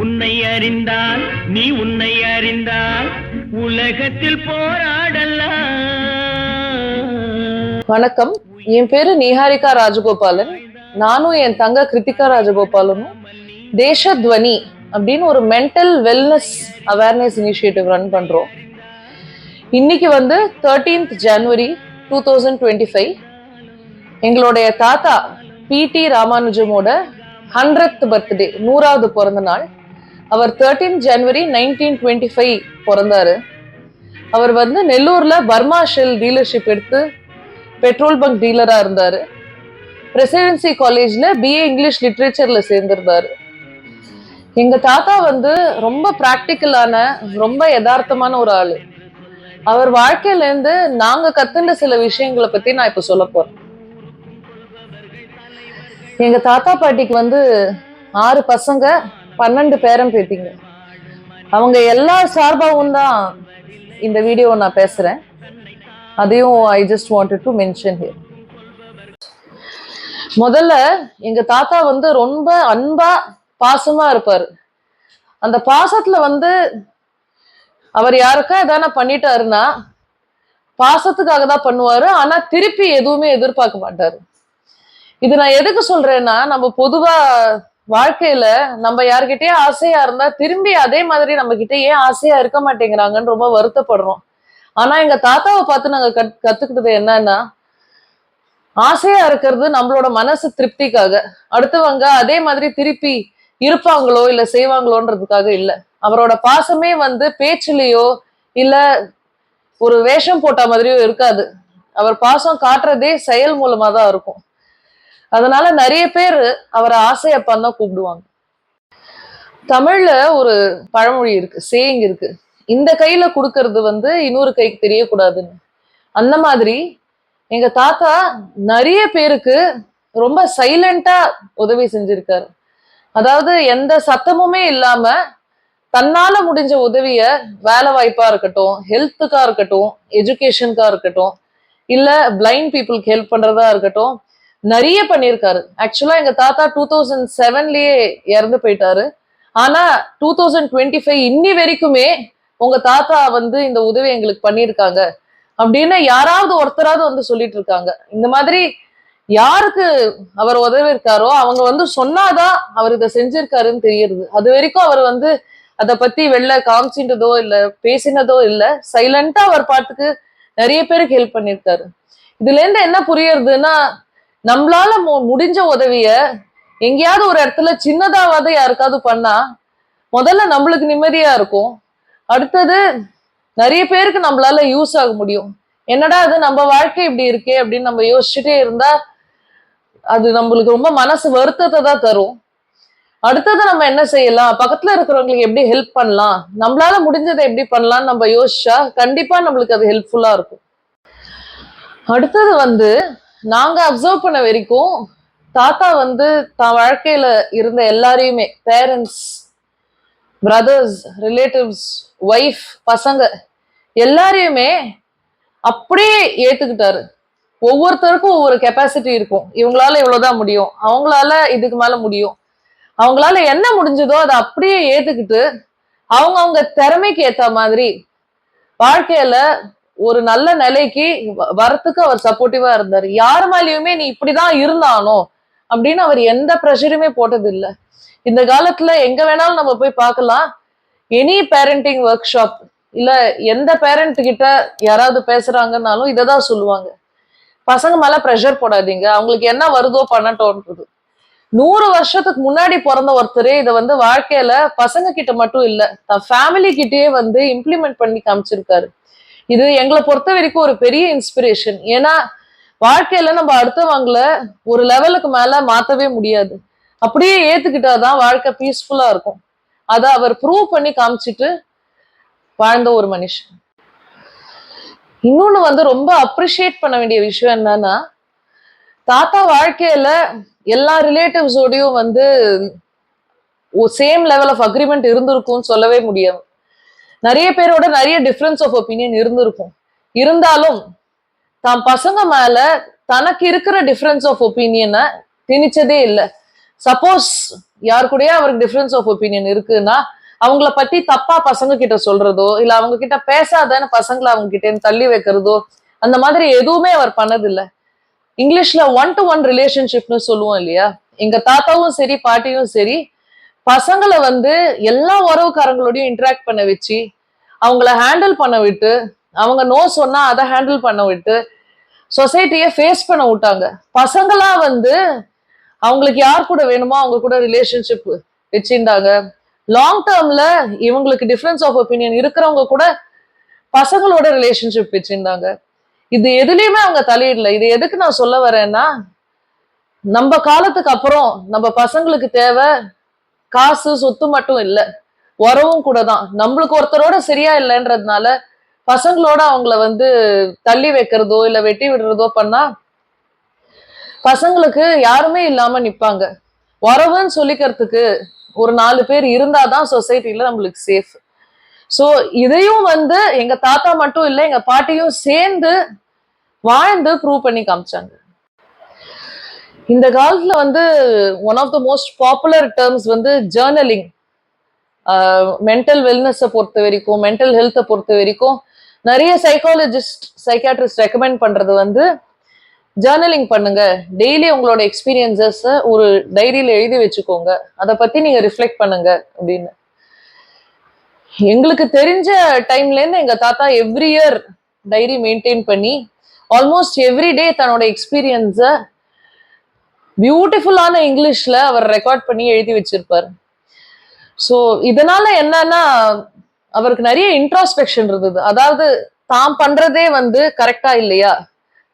உன்னை அறிந்தால் நீ உன்னை அறிந்தால் உலகத்தில் போராடலாம். வணக்கம், என் பேரு நிஹாரிகா ராஜகோபாலன். நானும் என் தங்க கிருத்திகா ராஜகோபாலனும் தேசத்வனி அப்படின்னு ஒரு mental wellness awareness initiative run பண்றோம். இன்னைக்கு 13th January 2025 எங்களுடைய தாத்தா PT ராமானுஜமோட 100th பர்த்டே, 100வது பிறந்த நாள். அவர் 13th January 1925 பிறந்தாரு. அவர் நெல்லூர்ல பர்மா ஷெல் டீலர்ஷிப் எடுத்து பெட்ரோல் பங்க் டீலரா இருந்தாரு. பிரசிடென்சி காலேஜ்ல BA இங்கிலீஷ் லிட்ரேச்சர்ல சேர்ந்திருந்தாரு. எங்க தாத்தா ரொம்ப பிராக்டிக்கலான, ரொம்ப யதார்த்தமான ஒரு ஆளு. அவர் வாழ்க்கையில இருந்து நாங்க கத்துண்ட சில விஷயங்களை பத்தி நான் இப்ப சொல்ல போறேன். எங்க தாத்தா பாட்டிக்கு 6 பசங்க, 12 பேரன் பேத்திங்க. அவங்க எல்லா சார்பாவும் தான் இந்த வீடியோவை நான் பேசுறேன். அதையும் I just wanted to mention here. முதல்ல எங்க தாத்தா ரொம்ப அன்பா பாசமா இருப்பாரு. அந்த பாசத்துல அவர் யாருக்கா எதான பண்ணிட்டாருன்னா பாசத்துக்காக தான் பண்ணுவாரு. ஆனா திருப்பி எதுவுமே எதிர்பார்க்க மாட்டாரு. இது நான் எதுக்கு சொல்றேன்னா, நம்ம பொதுவா வாழ்க்கையில நம்ம யாருக்கிட்டயே ஆசையா இருந்தா திரும்பி அதே மாதிரி நம்ம கிட்ட ஏன் ஆசையா இருக்க மாட்டேங்கிறாங்கன்னு ரொம்ப வருத்தப்படுறோம். ஆனா எங்க தாத்தாவை பார்த்து நாங்க கத்துக்கிட்டது என்னன்னா, ஆசையா இருக்கிறது நம்மளோட மனசு திருப்திக்காக, அடுத்தவங்க அதே மாதிரி திருப்பி இருப்பாங்களோ இல்ல செய்வாங்களோன்றதுக்காக இல்ல. அவரோட பாசமே பேச்சுலயோ இல்ல ஒரு வேஷம் போட்ட மாதிரியோ இருக்காது. அவர் பாசம் காட்டுறதே செயல் மூலமா தான் இருக்கும். அதனால நிறைய பேர் அவரை ஆசையப்பான்னு தான் கூப்பிடுவாங்க. தமிழ்ல ஒரு பழமொழி இருக்கு, சேயிங் இருக்கு, இந்த கையில கொடுக்கறது இன்னொரு கைக்கு தெரியக்கூடாதுன்னு. அந்த மாதிரி எங்க தாத்தா நிறைய பேருக்கு ரொம்ப சைலண்டா உதவி செஞ்சிருக்காரு. அதாவது எந்த சத்தமுமே இல்லாம தன்னால முடிஞ்ச உதவிய, வேலை வாய்ப்பா இருக்கட்டும், ஹெல்த்துக்கா இருக்கட்டும், எஜுகேஷனுக்கா இருக்கட்டும், இல்ல பிளைண்ட் பீப்புளுக்கு ஹெல்ப் பண்றதா இருக்கட்டும், நிறைய பண்ணியிருக்காரு. ஆக்சுவலா எங்க தாத்தா 2007லயே இறந்து போயிட்டாரு. ஆனா 2025 இன்னி வரைக்குமே உங்க தாத்தா இந்த உதவி எங்களுக்கு பண்ணியிருக்காங்க அப்படின்னு யாராவது ஒருத்தராவது சொல்லிட்டு இருக்காங்க. இந்த மாதிரி யாருக்கு அவர் உதவி இருக்காரோ அவங்க சொன்னாதான் அவர் இதை செஞ்சிருக்காருன்னு தெரியுது. அது வரைக்கும் அவர் அதை பத்தி வெளில காமிச்சின்றதோ இல்ல பேசினதோ இல்ல. சைலண்டா அவர் பாட்டுக்கு நிறைய பேருக்கு ஹெல்ப் பண்ணிருக்காரு. இதுல இருந்து என்ன புரியுறதுன்னா, நம்மளால முடிஞ்ச உதவிய எங்கேயாவது ஒரு இடத்துல சின்னதாவது யாருக்காவது பண்ணா முதல்ல நம்மளுக்கு நிம்மதியா இருக்கும். அடுத்தது நிறைய பேருக்கு நம்மளால யூஸ் ஆக முடியும். என்னடா அது நம்ம வாழ்க்கை இப்படி இருக்கே அப்படின்னு நம்ம யோசிச்சுட்டே இருந்தா அது நம்மளுக்கு ரொம்ப மனசு வருத்தத்தை தான் தரும். அடுத்தது நம்ம என்ன செய்யலாம், பக்கத்துல இருக்கிறவங்களுக்கு எப்படி ஹெல்ப் பண்ணலாம், நம்மளால முடிஞ்சதை எப்படி பண்ணலாம்னு நம்ம யோசிச்சா கண்டிப்பா நம்மளுக்கு அது ஹெல்ப்ஃபுல்லா இருக்கும். அடுத்தது நாங்க அப்சர்வ் பண்ண வரைக்கும் தாத்தா தான் வாழ்க்கையில இருந்த எல்லாரையுமே, பேரண்ட்ஸ், பிரதர்ஸ், ரிலேட்டிவ்ஸ், ஒய்ஃப், பசங்க எல்லாரையுமே அப்படியே ஏத்துக்கிட்டாரு. ஒவ்வொருத்தருக்கும் ஒவ்வொரு கெப்பாசிட்டி இருக்கும். இவங்களால இவ்வளவுதான் முடியும், அவங்களால இதுக்கு மேல முடியும், அவங்களால என்ன முடிஞ்சதோ அதை அப்படியே ஏத்துக்கிட்டு அவங்க திறமைக்கு ஏத்த மாதிரி வாழ்க்கையில ஒரு நல்ல நிலைக்கு வரத்துக்கு அவர் சப்போர்ட்டிவா இருந்தாரு. யார் மேலேயுமே நீ இப்படிதான் இருந்தானோ அப்படின்னு அவர் எந்த ப்ரெஷருமே போட்டது இல்லை. இந்த காலத்துல எங்க வேணாலும் நம்ம போய் பார்க்கலாம். எனி பேரண்டிங் ஒர்க் ஷாப் இல்ல எந்த பேரண்ட் கிட்ட யாராவது பேசுறாங்கன்னாலும் இதைதான் சொல்லுவாங்க, பசங்க மேல ப்ரெஷர் போடாதீங்க, அவங்களுக்கு என்ன வருதோ பண்ணட்டோன்றது. 100 வருஷத்துக்கு முன்னாடி பிறந்த ஒருத்தரே இதை வாழ்க்கையில பசங்க கிட்ட மட்டும் இல்ல, தன் ஃபேமிலி கிட்டயே இம்ப்ளிமெண்ட் பண்ணி காமிச்சிருக்காரு. இது எங்களை பொறுத்த வரைக்கும் ஒரு பெரிய இன்ஸ்பிரேஷன். ஏன்னா வாழ்க்கையில நம்ம அடுத்தவங்கள ஒரு லெவலுக்கு மேல மாத்தவே முடியாது. அப்படியே ஏத்துக்கிட்டாதான் வாழ்க்கை பீஸ்ஃபுல்லா இருக்கும். அதை அவர் ப்ரூவ் பண்ணி காமிச்சிட்டு வாழ்ந்த ஒரு மனுஷன். இன்னொன்னு ரொம்ப அப்ரிஷியேட் பண்ண வேண்டிய விஷயம் என்னன்னா, தாத்தா வாழ்க்கையில எல்லா ரிலேட்டிவ்ஸோடையும் சேம் லெவல் ஆஃப் அக்ரிமெண்ட் இருந்திருக்கும்னு சொல்லவே முடியாது. நிறைய பேரோட நிறைய டிஃபரன்ஸ் ஆஃப் ஒப்பீனியன் இருந்திருக்கும். இருந்தாலும் தான் பசங்க மேல தனக்கு இருக்கிற டிஃபரன்ஸ் ஆஃப் ஒப்பீனியனை திணிச்சதே இல்லை. சப்போஸ் யாரு கூடயே அவருக்கு டிஃபரன்ஸ் ஆஃப் ஒப்பீனியன் இருக்குன்னா அவங்கள பத்தி தப்பா பசங்க கிட்ட சொல்றதோ இல்ல அவங்க கிட்ட பேசாதன்னு பசங்களை அவங்க கிட்ட தள்ளி வைக்கிறதோ அந்த மாதிரி எதுவுமே அவர் பண்ணதில்லை. இங்கிலீஷ்ல 1-to-1 ரிலேஷன்ஷிப்னு சொல்லுவோம் இல்லையா, எங்க தாத்தாவும் சரி பாட்டியும் சரி பசங்களை வந்து எல்லா உறவுக்காரங்களோடையும் இன்டராக்ட் பண்ண வச்சு அவங்கள ஹேண்டில் பண்ண விட்டு, அவங்க நோ சொன்னா அதை ஹேண்டில் பண்ண விட்டு சொசைட்டியை ஃபேஸ் பண்ண விட்டாங்க. பசங்களா வந்து அவங்களுக்கு யார் கூட வேணுமோ அவங்க கூட ரிலேஷன்ஷிப் வச்சிருந்தாங்க. லாங் டேர்ம்ல இவங்களுக்கு டிஃபரன்ஸ் ஆஃப் ஒப்பீனியன் இருக்கிறவங்க கூட பசங்களோட ரிலேஷன்ஷிப் வச்சிருந்தாங்க. இது எதுலயுமே அவங்க தலையிடல. இது எதுக்கு நான் சொல்ல வரேன்னா, நம்ம காலத்துக்கு அப்புறம் நம்ம பசங்களுக்கு தேவை காசு சொத்து மட்டும் இல்ல, உறவும் கூட தான். நம்மளுக்கு ஒருத்தரோட சரியா இல்லைன்றதுனால பசங்களோட அவங்கள வந்து தள்ளி வைக்கிறதோ இல்ல வெட்டி விடுறதோ பண்ணா பசங்களுக்கு யாருமே இல்லாம நிப்பாங்க. உறவுன்னு சொல்லிக்கிறதுக்கு ஒரு 4 பேர் இருந்தாதான் சொசைட்டில நம்மளுக்கு சேஃப். சோ இதையும் வந்து எங்க தாத்தா மட்டும் இல்ல எங்க பாட்டியும் சேர்ந்து வாழ்ந்து ப்ரூவ் பண்ணி காமிச்சாங்க. இந்த காலத்துல வந்து one of the most popular terms வந்து ஜேர்னலிங். மென்டல் வெல்னஸை பொறுத்த வரைக்கும், மென்டல் ஹெல்த்தை பொறுத்த வரைக்கும் நிறைய சைக்காலஜிஸ்ட் சைக்காட்ரிஸ்ட் ரெக்கமெண்ட் பண்றது வந்து ஜேர்னலிங் பண்ணுங்க, டெய்லி உங்களோட எக்ஸ்பீரியன்சஸ் ஒரு டைரியில எழுதி வச்சுக்கோங்க, அதை பத்தி நீங்க ரிஃப்ளெக்ட் பண்ணுங்க அப்படின்னு. எங்களுக்கு தெரிஞ்ச டைம்ல இருந்து எங்க தாத்தா எவ்ரி இயர் டைரி மெயின்டைன் பண்ணி ஆல்மோஸ்ட் எவ்ரி டே தன்னோட எக்ஸ்பீரியன்ஸ பியூட்டிஃபுல்லான இங்கிலீஷ்ல அவர் ரெக்கார்ட் பண்ணி எழுதி வச்சிருப்பார். ஸோ இதனால என்னன்னா அவருக்கு நிறைய இன்ட்ராஸ்பெக்ஷன் இருந்தது. அதாவது தான் பண்றதே வந்து கரெக்டா இல்லையா,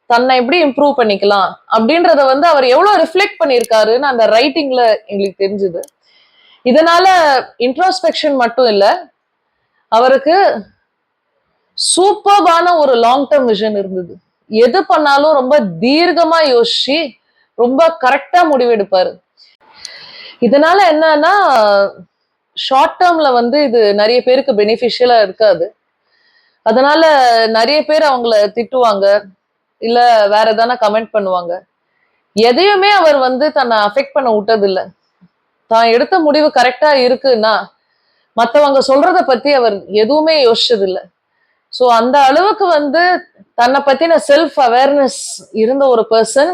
தன்னை எப்படி இம்ப்ரூவ் பண்ணிக்கலாம் அப்படின்றத வந்து அவர் எவ்வளவு ரிஃப்ளெக்ட் பண்ணியிருக்காருன்னு அந்த ரைட்டிங்ல எங்களுக்கு தெரிஞ்சுது. இதனால இன்ட்ராஸ்பெக்ஷன் மட்டும் இல்ல, அவருக்கு சூப்பர்பான ஒரு லாங் டேர்ம் விஷன் இருந்தது. எது பண்ணாலும் ரொம்ப தீர்க்கமா யோசிச்சு ரொம்ப கரெக்டா முடிவெடுப்பாரு. இதனால என்னன்னா ஷார்ட் டேர்ம்ல வந்து இது நிறைய பேருக்கு பெனிஃபிஷியலா இருக்காது. அதனால நிறைய பேர் அவங்கள திட்டுவாங்க, இல்ல வேற எதானா கமெண்ட் பண்ணுவாங்க. எதையுமே அவர் வந்து தன்னை அஃபெக்ட் பண்ண விட்டதில்லை. தான் எடுத்த முடிவு கரெக்டா இருக்குன்னா மற்றவங்க சொல்றத பத்தி அவர் எதுவுமே யோசிச்சதில்லை. ஸோ அந்த அளவுக்கு வந்து தன்னை பத்தின செல்ஃப் அவேர்னஸ் இருந்த ஒரு பர்சன்,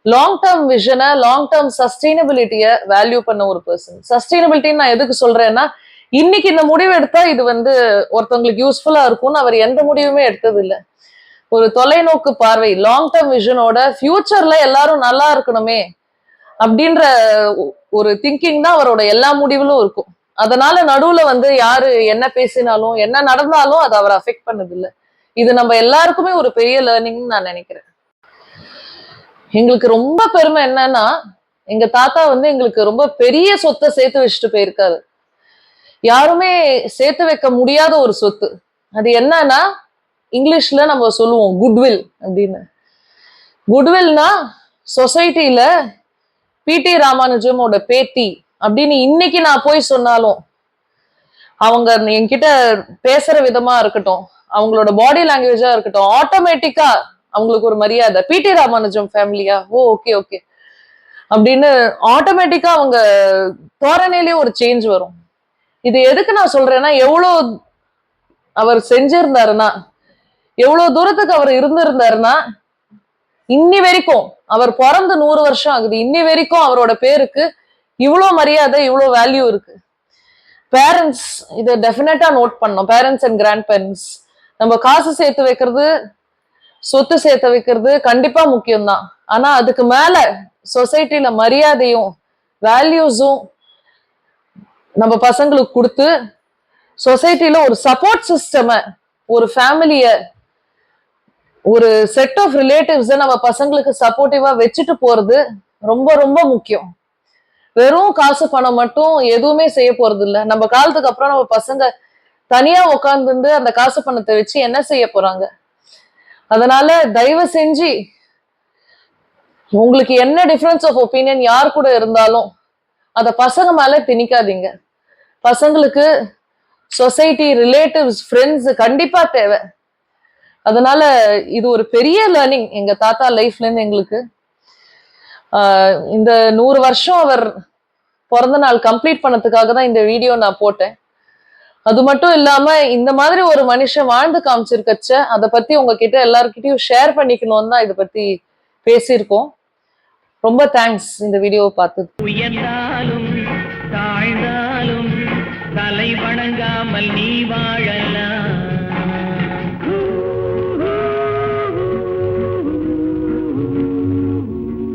லாங் டேர்ம் விஷனை, லாங் டேர்ம் சஸ்டைனபிலிட்டியை வேல்யூ பண்ண ஒரு பர்சன். சஸ்டைனபிலிட்டின்னு நான் எதுக்கு சொல்றேன்னா, இன்னைக்கு இந்த முடிவு எடுத்தா இது வந்து ஒருத்தவங்களுக்கு யூஸ்ஃபுல்லா இருக்கும்னு அவர் எந்த முடிவுமே எடுத்தது இல்லை. ஒரு தொலைநோக்கு பார்வை, லாங் டேர்ம் விஷனோட ஃபியூச்சர்ல எல்லாரும் நல்லா இருக்கணுமே அப்படின்ற ஒரு திங்கிங் தான் அவரோட எல்லா முடிவிலும் இருக்கும். அதனால நடுவுல வந்து யாரு என்ன பேசினாலும் என்ன நடந்தாலும் அது அவரை அஃபெக்ட் பண்ணது இல்லை. இது நம்ம எல்லாருக்குமே ஒரு பெரிய லேர்னிங்னு நான் நினைக்கிறேன். எங்களுக்கு ரொம்ப பெருமை என்னன்னா, எங்க தாத்தா வந்து எங்களுக்கு ரொம்ப பெரிய சொத்தை சேர்த்து வச்சுட்டு போயிருக்காரு. யாருமே சேர்த்து வைக்க முடியாத ஒரு சொத்து. அது என்னன்னா, இங்கிலீஷ்ல நம்ம சொல்லுவோம் குட்வில் அப்படின்னு. குட்வில்னா சொசைட்டில பிடி ராமானுஜமோட பேத்தி அப்படின்னு இன்னைக்கு நான் போய் சொன்னாலும், அவங்க என்கிட்ட பேசுற விதமா இருக்கட்டும், அவங்களோட பாடி லாங்குவேஜா இருக்கட்டும், ஆட்டோமேட்டிக்கா அவங்களுக்கு ஒரு மரியாதை. பிடி ராமானுஜம் ஃபேமிலியா, ஓ ஓகே ஓகே அப்படின்னு ஆட்டோமேட்டிக்கா அவங்க தோரணையிலேயே ஒரு சேஞ்ச் வரும். இது எதுக்கு நான் சொல்றேன்னா, எவ்வளவு அவர் செஞ்சிருந்தாருன்னா, எவ்வளவு தூரத்துக்கு அவர் இருந்திருந்தாருன்னா, இன்னி வரைக்கும் அவர் பிறந்து 100 வருஷம் ஆகுது, இன்னி வரைக்கும் அவரோட பேருக்கு இவ்வளவு மரியாதை, இவ்வளவு வேல்யூ இருக்கு. பேரண்ட்ஸ் இதை டெஃபினட்டா நோட் பண்ணோம். பேரண்ட்ஸ் அண்ட் கிராண்ட் பேரண்ட்ஸ், நம்ம காசு சேர்த்து வைக்கிறது, சொத்து சேர்த்து வைக்கிறது கண்டிப்பா முக்கியம்தான். ஆனா அதுக்கு மேல சொசைட்டில மரியாதையும் வேல்யூஸும் நம்ம பசங்களுக்கு கொடுத்து, சொசைட்டில ஒரு சப்போர்ட் சிஸ்டம், ஒரு ஃபேமிலிய, ஒரு செட் ஆஃப் ரிலேட்டிவ்ஸ் நம்ம பசங்களுக்கு சப்போர்ட்டிவா வச்சுட்டு போறது ரொம்ப ரொம்ப முக்கியம். வெறும் காசு பணம் மட்டும் எதுவுமே செய்ய போறது இல்லை. நம்ம காலத்துக்கு அப்புறம் நம்ம பசங்க தனியா உட்கார்ந்து அந்த காசு பணத்தை வச்சு என்ன செய்ய போறாங்க? அதனால தயவு செஞ்சு உங்களுக்கு என்ன டிஃபரன்ஸ் ஆஃப் ஒப்பீனியன் யார் கூட இருந்தாலும் அத பசங்க மேல திணிக்காதீங்க. பசங்களுக்கு சொசைட்டி, ரிலேட்டிவ்ஸ், ஃப்ரெண்ட்ஸ் கண்டிப்பா தேவை. அதனால இது ஒரு பெரிய லேர்னிங் எங்க தாத்தா லைஃப்ல இருந்து எங்களுக்கு. இந்த 100 வருஷம் அவர் பிறந்த நாள் கம்ப்ளீட் பண்ணதுக்காக தான் இந்த வீடியோ நான் போட்டேன். அது மட்டும் இல்லாம இந்த மாதிரி ஒரு மனுஷன் வாழ்ந்து காமிச்சிருக்கச்ச அதை பத்தி உங்ககிட்ட எல்லார்கிட்டயும் ஷேர் பண்ணிக்கணும்னு தான் இதை பத்தி பேசியிருக்கோம். ரொம்ப தேங்க்ஸ் இந்த வீடியோவை பார்த்தது. உயர்ந்தாலும் தாழ்ந்தாலும் தலை வணங்காமல் நீ வாழ